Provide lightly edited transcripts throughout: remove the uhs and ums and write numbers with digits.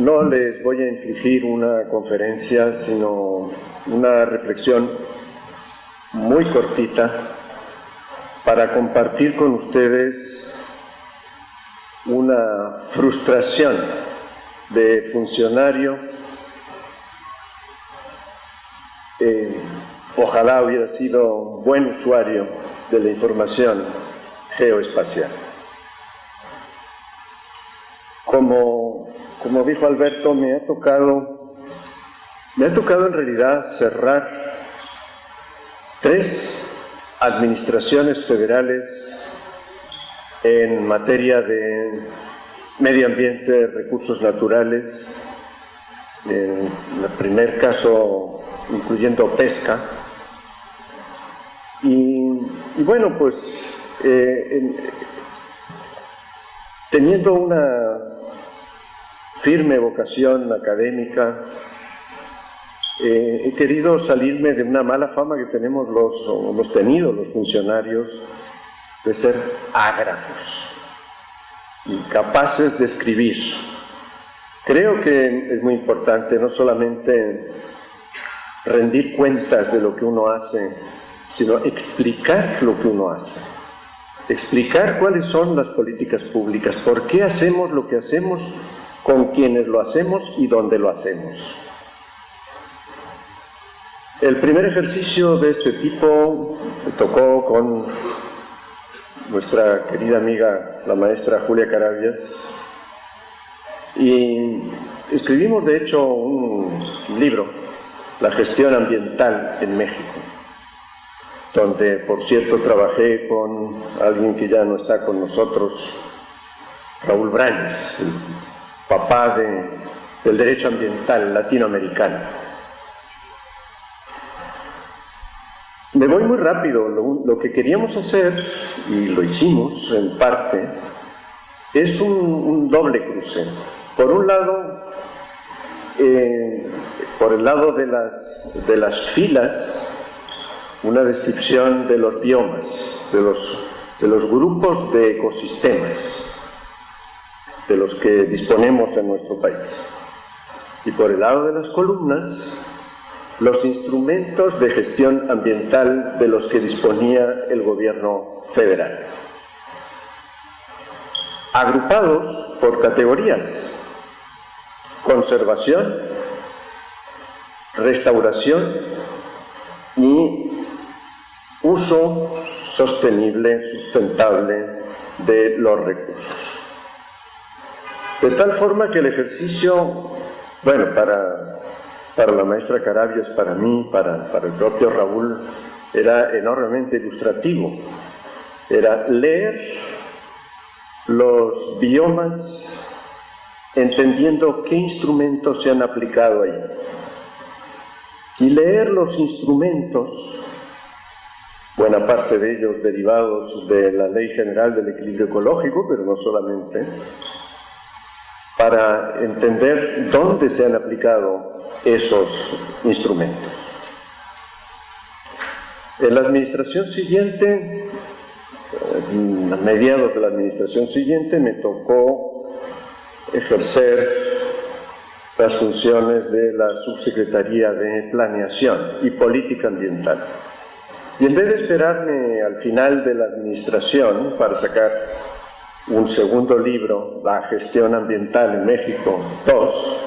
No les voy a infligir una conferencia, sino una reflexión muy cortita para compartir con ustedes una frustración de funcionario. Ojalá hubiera sido buen usuario de la información geoespacial. Como dijo Alberto, me ha tocado en realidad cerrar 3 administraciones federales en materia de medio ambiente, recursos naturales, en el primer caso incluyendo pesca. Y bueno, pues teniendo una firme vocación académica, he querido salirme de una mala fama que tenemos hemos tenido los funcionarios de ser ágrafos, incapaces de escribir. Creo que es muy importante no solamente rendir cuentas de lo que uno hace, sino explicar lo que uno hace, explicar cuáles son las políticas públicas, por qué hacemos lo que hacemos, con quienes lo hacemos y dónde lo hacemos. El primer ejercicio de este tipo me tocó con nuestra querida amiga, la maestra Julia Carabias, y escribimos de hecho un libro, La gestión ambiental en México, donde por cierto trabajé con alguien que ya no está con nosotros, Raúl Brañas, el papá del derecho ambiental latinoamericano. Me voy muy rápido. Lo que queríamos hacer, y lo hicimos en parte, es un doble cruce. Por un lado, por el lado de las filas, una descripción de los biomas, de los grupos de ecosistemas de los que disponemos en nuestro país. Y por el lado de las columnas, los instrumentos de gestión ambiental de los que disponía el gobierno federal, agrupados por categorías: conservación, restauración y uso sostenible, sustentable de los recursos. De tal forma que el ejercicio, bueno, para la maestra Carabias, para mí, para el propio Raúl, era enormemente ilustrativo. Era leer los biomas entendiendo qué instrumentos se han aplicado ahí. Y leer los instrumentos, buena parte de ellos derivados de la Ley General del Equilibrio Ecológico, pero no solamente, para entender dónde se han aplicado esos instrumentos. En la administración siguiente, a mediados de la administración siguiente, me tocó ejercer las funciones de la Subsecretaría de Planeación y Política Ambiental. Y en vez de esperarme al final de la administración para sacar un segundo libro, La gestión ambiental en México 2,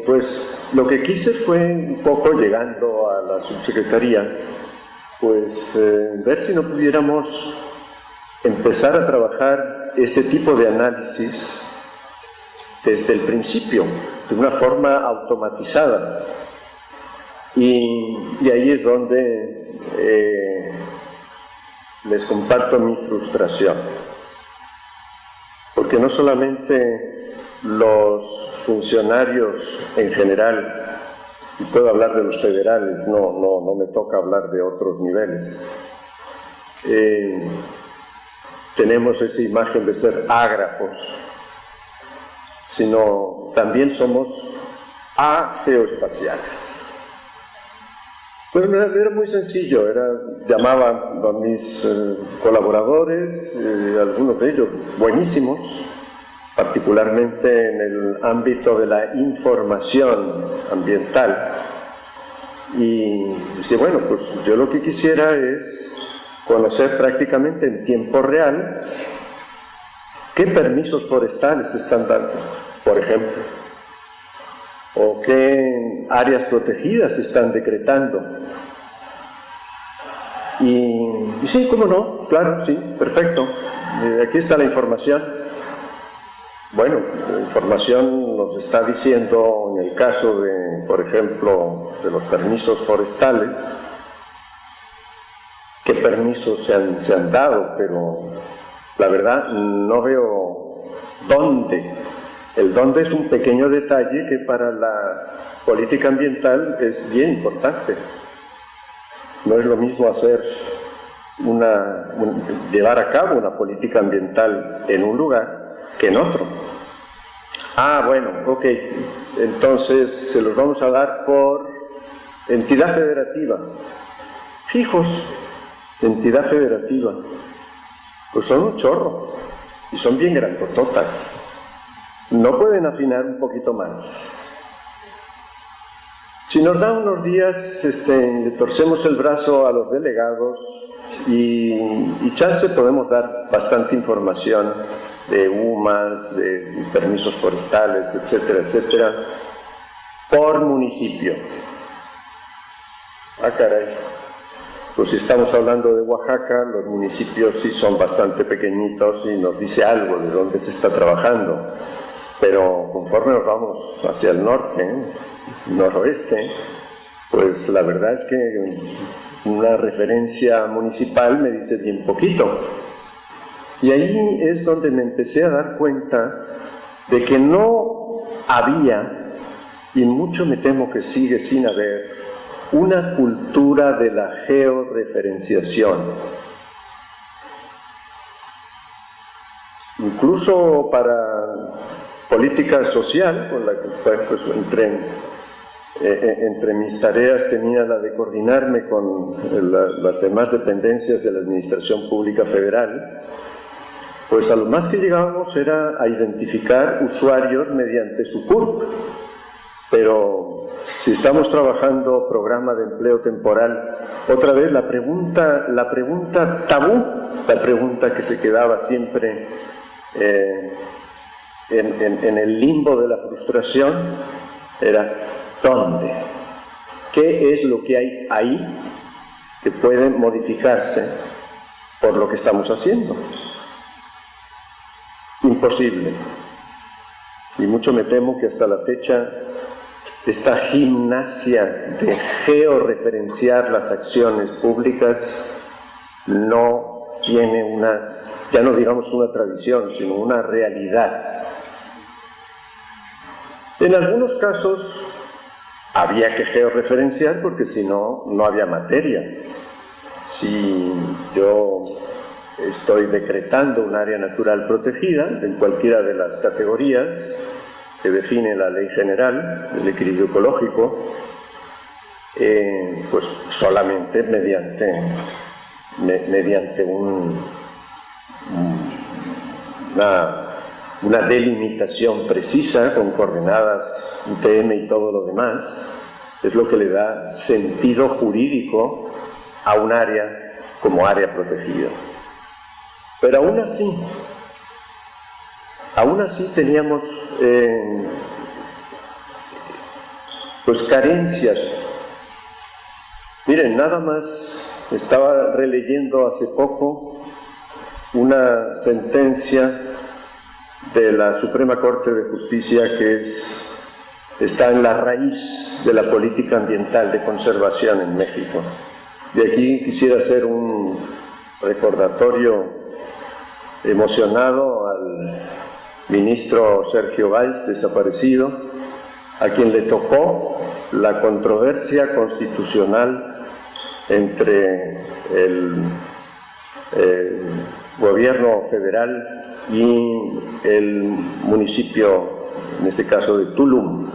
pues lo que quise fue un poco, llegando a la subsecretaría, pues ver si no pudiéramos empezar a trabajar este tipo de análisis desde el principio, de una forma automatizada. Y ahí es donde les comparto mi frustración. Porque no solamente los funcionarios en general, y puedo hablar de los federales, no me toca hablar de otros niveles, tenemos esa imagen de ser ágrafos, sino también somos geoespaciales. Pues era muy sencillo, llamaba a mis colaboradores, algunos de ellos buenísimos, particularmente en el ámbito de la información ambiental. Y dice, bueno, pues yo lo que quisiera es conocer prácticamente en tiempo real qué permisos forestales están dando, por ejemplo, o qué áreas protegidas están decretando. Y sí, cómo no, claro, sí, perfecto. Aquí está la información. Bueno, la información nos está diciendo, en el caso de, por ejemplo, de los permisos forestales, qué permisos se han dado, pero la verdad no veo dónde. El dónde es un pequeño detalle que para la política ambiental es bien importante. No es lo mismo llevar a cabo una política ambiental en un lugar que en otro. Bueno, ok, entonces se los vamos a dar por entidad federativa. Fijos, entidad federativa. Pues son un chorro y son bien grandototas. No pueden afinar un poquito más. Si nos da unos días, le torcemos el brazo a los delegados y chance podemos dar bastante información de UMAS, de permisos forestales, etcétera, etcétera, por municipio. Caray. Pues si estamos hablando de Oaxaca, los municipios sí son bastante pequeñitos y nos dice algo de dónde se está trabajando. Pero conforme nos vamos hacia el norte, noroeste, pues la verdad es que una referencia municipal me dice bien poquito. Y ahí es donde me empecé a dar cuenta de que no había, y mucho me temo que sigue sin haber, una cultura de la georreferenciación. Incluso para política social, con la que pues, entre mis tareas tenía la de coordinarme con las demás dependencias de la Administración Pública Federal, pues a lo más que llegábamos era a identificar usuarios mediante su CURP, pero si estamos trabajando programa de empleo temporal, otra vez la pregunta tabú, la pregunta que se quedaba siempre en el limbo de la frustración era ¿dónde? ¿Qué es lo que hay ahí que puede modificarse por lo que estamos haciendo? Imposible. Y mucho me temo que hasta la fecha esta gimnasia de georreferenciar las acciones públicas no tiene ya no digamos una tradición, sino una realidad. En algunos casos había que georreferenciar porque si no, no había materia. Si yo estoy decretando un área natural protegida en cualquiera de las categorías que define la Ley General del Equilibrio Ecológico, pues solamente mediante una delimitación precisa con coordenadas UTM y todo lo demás, es lo que le da sentido jurídico a un área como área protegida. Pero aún así teníamos pues carencias. Miren, nada más estaba releyendo hace poco una sentencia de la Suprema Corte de Justicia que está en la raíz de la política ambiental de conservación en México. De aquí quisiera hacer un recordatorio emocionado al ministro Sergio Valls, desaparecido, a quien le tocó la controversia constitucional entre el gobierno federal y el municipio, en este caso de Tulum.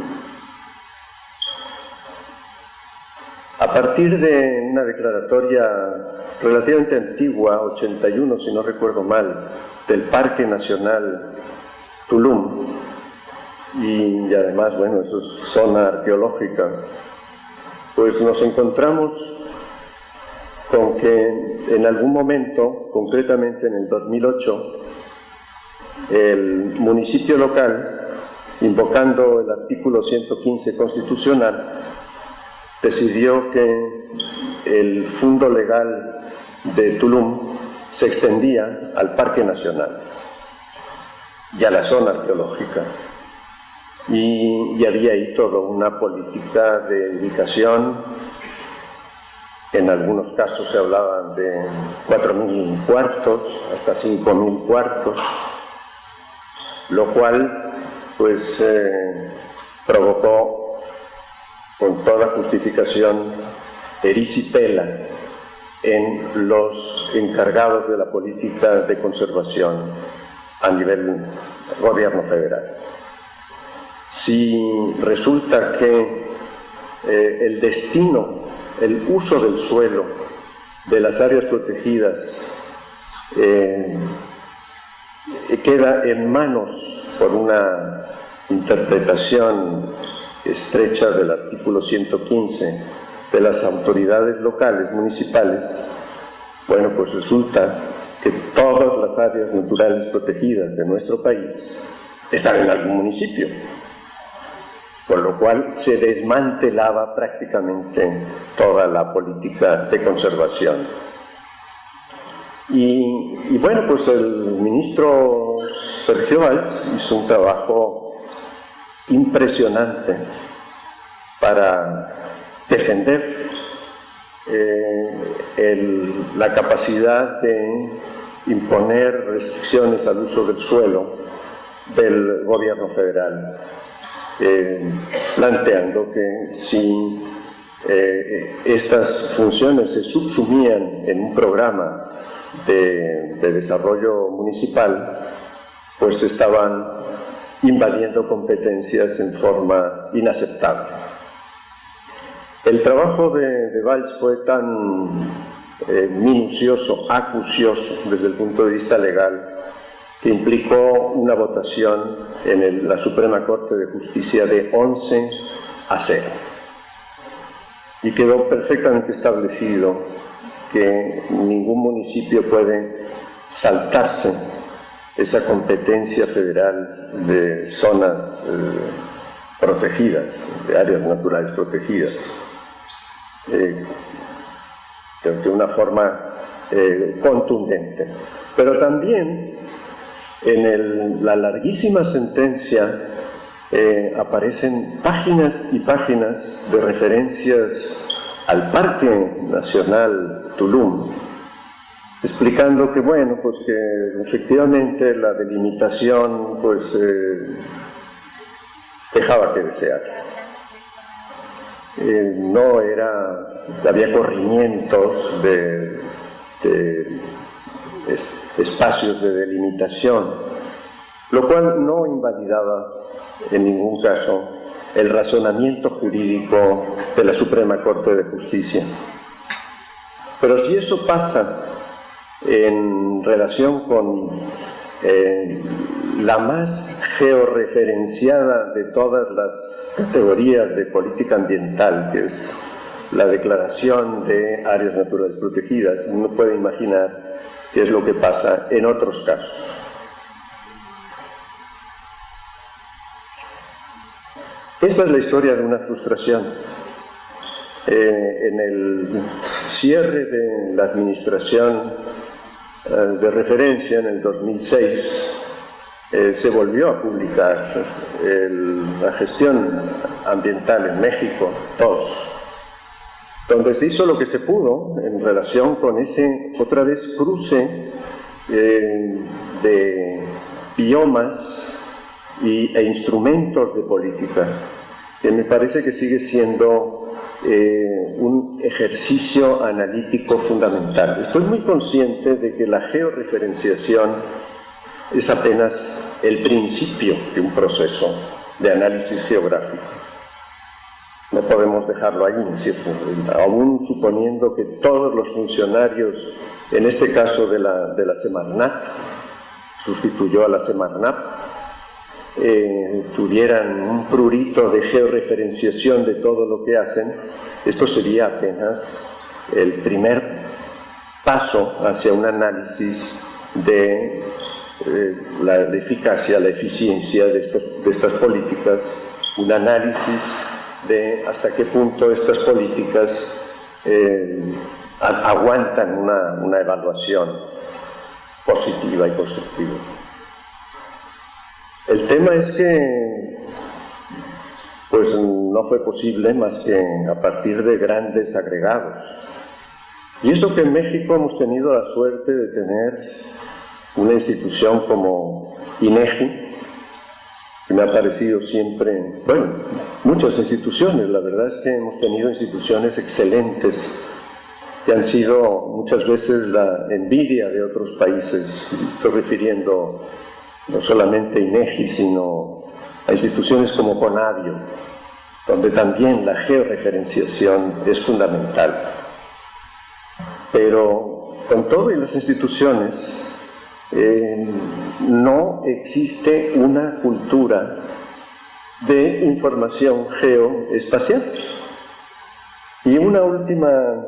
A partir de una declaratoria relativamente antigua, 81 si no recuerdo mal, del Parque Nacional Tulum, y además, bueno, eso es zona arqueológica, pues nos encontramos con que en algún momento, concretamente en el 2008, el municipio local, invocando el artículo 115 constitucional, decidió que el fondo legal de Tulum se extendía al Parque Nacional y a la zona arqueológica. Y había ahí toda una política de ubicación. En algunos casos se hablaban de 4.000 cuartos, hasta 5.000 cuartos, lo cual pues provocó con toda justificación erisipela en los encargados de la política de conservación a nivel gobierno federal. Si resulta que el destino, el uso del suelo de las áreas protegidas queda en manos, por una interpretación estrecha del artículo 115, de las autoridades locales, municipales, bueno, pues resulta que todas las áreas naturales protegidas de nuestro país están en algún municipio, con lo cual se desmantelaba prácticamente toda la política de conservación. Y bueno, pues el ministro Sergio Valls hizo un trabajo impresionante para defender la capacidad de imponer restricciones al uso del suelo del gobierno federal, planteando que si estas funciones se subsumían en un programa de desarrollo municipal, pues estaban invadiendo competencias en forma inaceptable. El trabajo de Valls fue tan minucioso, acucioso desde el punto de vista legal, que implicó una votación en la Suprema Corte de Justicia de 11-0. Y quedó perfectamente establecido que ningún municipio puede saltarse esa competencia federal de zonas protegidas, de áreas naturales protegidas, de una forma contundente. Pero también en la larguísima sentencia aparecen páginas y páginas de referencias al Parque Nacional Tulum, explicando que, bueno, pues que efectivamente la delimitación pues dejaba que desear. No había corrimientos de espacios de delimitación, lo cual no invalidaba en ningún caso el razonamiento jurídico de la Suprema Corte de Justicia. Pero si eso pasa en relación con la más georreferenciada de todas las categorías de política ambiental, que es la Declaración de Áreas Naturales Protegidas, uno puede imaginar qué es lo que pasa en otros casos. Esta es la historia de una frustración. En el cierre de la administración de referencia en el 2006, se volvió a publicar la gestión ambiental en México 2, donde se hizo lo que se pudo en relación con ese, otra vez, cruce de biomas e instrumentos de política, que me parece que sigue siendo un ejercicio analítico fundamental. Estoy muy consciente de que la georreferenciación es apenas el principio de un proceso de análisis geográfico. No podemos dejarlo ahí, ¿cierto? Aún suponiendo que todos los funcionarios, en este caso de la Semarnat, sustituyó a la Semarnat, tuvieran un prurito de georreferenciación de todo lo que hacen, esto sería apenas el primer paso hacia un análisis de la eficacia, la eficiencia de estas políticas, un análisis de hasta qué punto estas políticas aguantan una evaluación positiva y constructiva. El tema es que pues no fue posible más que a partir de grandes agregados. Y esto que en México hemos tenido la suerte de tener una institución como INEGI, que me ha parecido siempre, bueno, muchas instituciones, la verdad es que hemos tenido instituciones excelentes que han sido muchas veces la envidia de otros países. Estoy refiriendo no solamente a INEGI, sino a instituciones como CONABIO, donde también la georreferenciación es fundamental. Pero con todo y las instituciones, no existe una cultura de información geoespacial. Y una última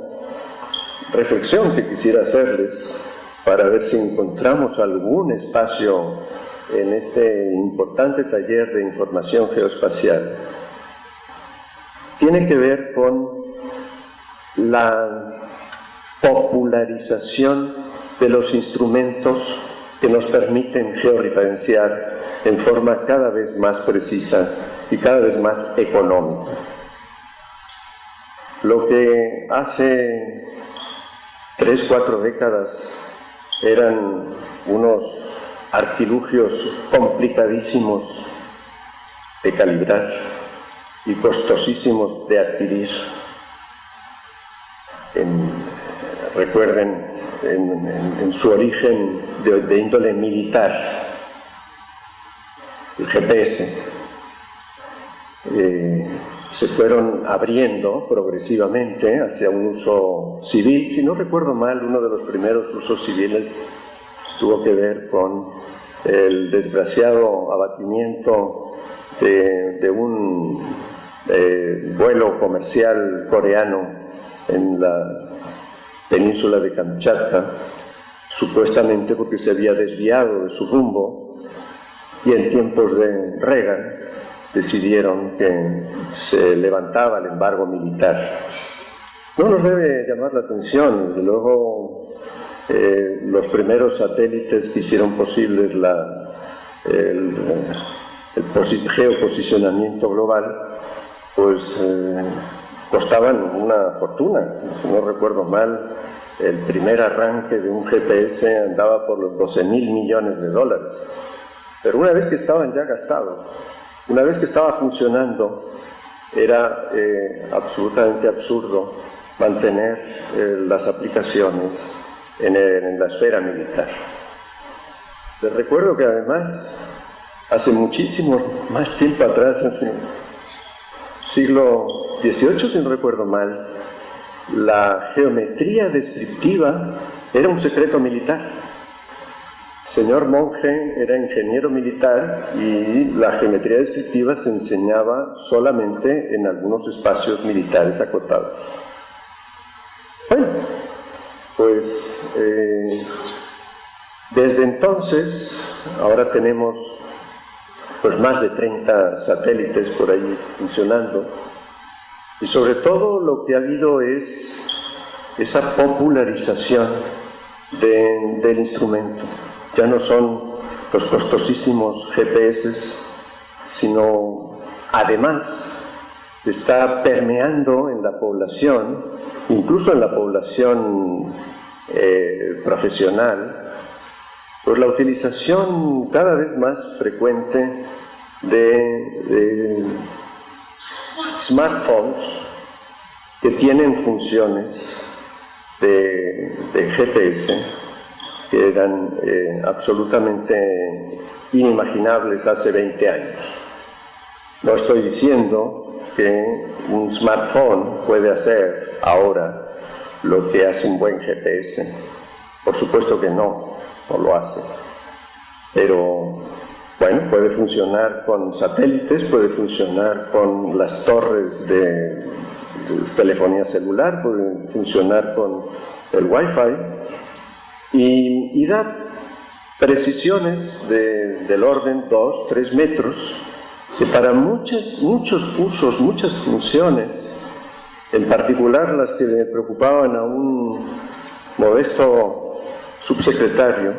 reflexión que quisiera hacerles para ver si encontramos algún espacio en este importante taller de información geoespacial tiene que ver con la popularización de los instrumentos que nos permiten georreferenciar en forma cada vez más precisa y cada vez más económica. Lo que hace 3 o 4 décadas eran unos artilugios complicadísimos de calibrar y costosísimos de adquirir. Recuerden, en su origen de índole militar, el GPS, se fueron abriendo progresivamente hacia un uso civil. Si no recuerdo mal, uno de los primeros usos civiles tuvo que ver con el desgraciado abatimiento de un vuelo comercial coreano en la península de Kamchatka, supuestamente porque se había desviado de su rumbo, y en tiempos de Reagan decidieron que se levantaba el embargo militar. No nos debe llamar la atención, desde luego, los primeros satélites que hicieron posible el geoposicionamiento global, pues costaban una fortuna. Si no recuerdo mal, el primer arranque de un GPS andaba por los $12.000 millones. Pero una vez que estaban ya gastados, una vez que estaba funcionando, era absolutamente absurdo mantener las aplicaciones en la esfera militar. Les recuerdo que además, hace muchísimo más tiempo atrás, hace siglo XVIII, si no recuerdo mal, la geometría descriptiva era un secreto militar. El señor monje era ingeniero militar y la geometría descriptiva se enseñaba solamente en algunos espacios militares acotados. Bueno, pues desde entonces, ahora tenemos pues más de 30 satélites por ahí funcionando, y sobre todo lo que ha habido es esa popularización del instrumento. Ya no son los costosísimos GPS, sino además está permeando en la población, incluso en la población profesional, pues la utilización cada vez más frecuente de smartphones que tienen funciones de GPS que eran absolutamente inimaginables hace 20 años. No estoy diciendo que un smartphone puede hacer ahora lo que hace un buen GPS. Por supuesto que no lo hace. Pero Bueno, puede funcionar con satélites, puede funcionar con las torres de telefonía celular, puede funcionar con el Wi-Fi y da precisiones del orden 2-3 metros que para muchos usos, muchas funciones, en particular las que le preocupaban a un modesto subsecretario,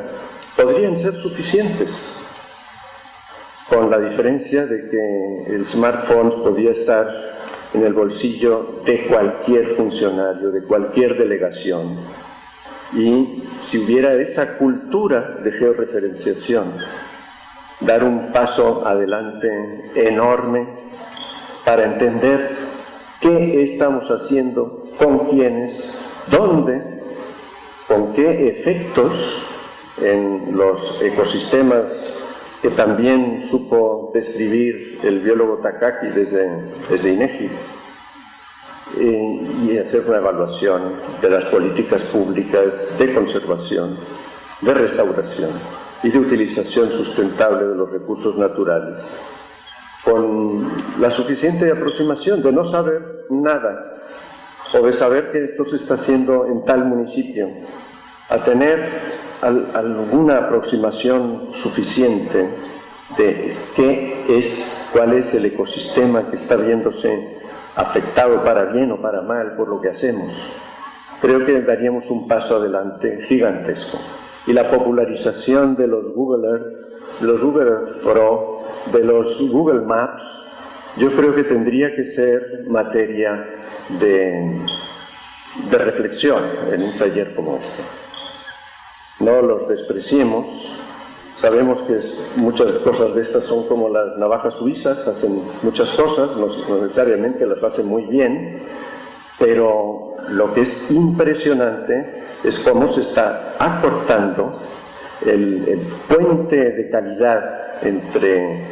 podrían ser suficientes, con la diferencia de que el smartphone podía estar en el bolsillo de cualquier funcionario, de cualquier delegación. Y si hubiera esa cultura de georreferenciación, dar un paso adelante enorme para entender qué estamos haciendo, con quiénes, dónde, con qué efectos en los ecosistemas que también supo describir el biólogo Takaki desde INEGI, y hacer una evaluación de las políticas públicas de conservación, de restauración y de utilización sustentable de los recursos naturales, con la suficiente aproximación de no saber nada o de saber que esto se está haciendo en tal municipio, a tener alguna aproximación suficiente de cuál es el ecosistema que está viéndose afectado para bien o para mal por lo que hacemos. Creo que daríamos un paso adelante gigantesco. Y la popularización de los Google Earth, de los Google Earth Pro, de los Google Maps, yo creo que tendría que ser materia de reflexión en un taller como este. No los despreciemos, sabemos que muchas cosas de estas son como las navajas suizas, hacen muchas cosas, no necesariamente las hacen muy bien, pero lo que es impresionante es cómo se está acortando el puente de calidad entre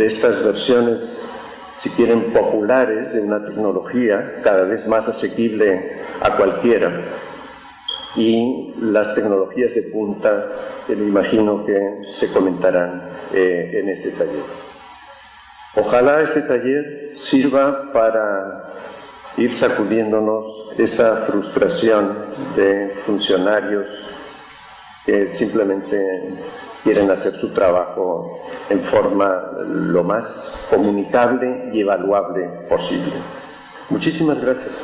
estas versiones, si quieren, populares de una tecnología cada vez más asequible a cualquiera, y las tecnologías de punta que me imagino que se comentarán en este taller. Ojalá este taller sirva para ir sacudiéndonos esa frustración de funcionarios que simplemente quieren hacer su trabajo en forma lo más comunicable y evaluable posible. Muchísimas gracias.